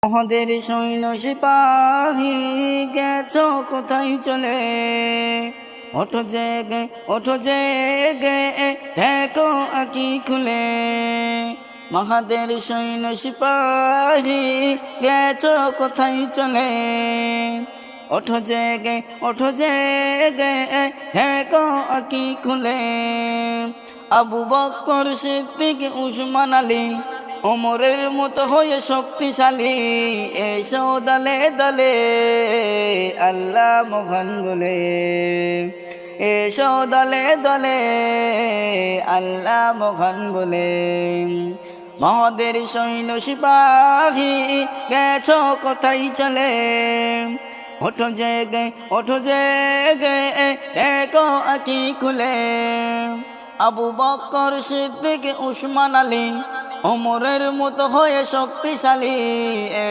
মহদের সৈন্য সিপাহী গেছো কোথায় চলে, ওঠো জেগে ওঠো জেগে দেখো আঁখি খুলে। মহাদের সৈন্য সিপাহী গেছো কোথায় চলে, ওঠো জেগে দেখো আঁখি খুলে। আবু বকর সিদ্দিক উসমান আলী ওমরের মতো হয়ে শক্তিশালী, এসো দলে দলে আল্লাহ মহান বলে। এসো দলে দলে আল্লাহ মহান বলে। মহদের সৈন্য সিপাহী গেছো কোথায় চলে, ওঠো জেগে দেখো আঁখি খুলে। আবু বকর সিদ্দিক উসমান আলী ওমরের মতো হয়ে শক্তিশালী।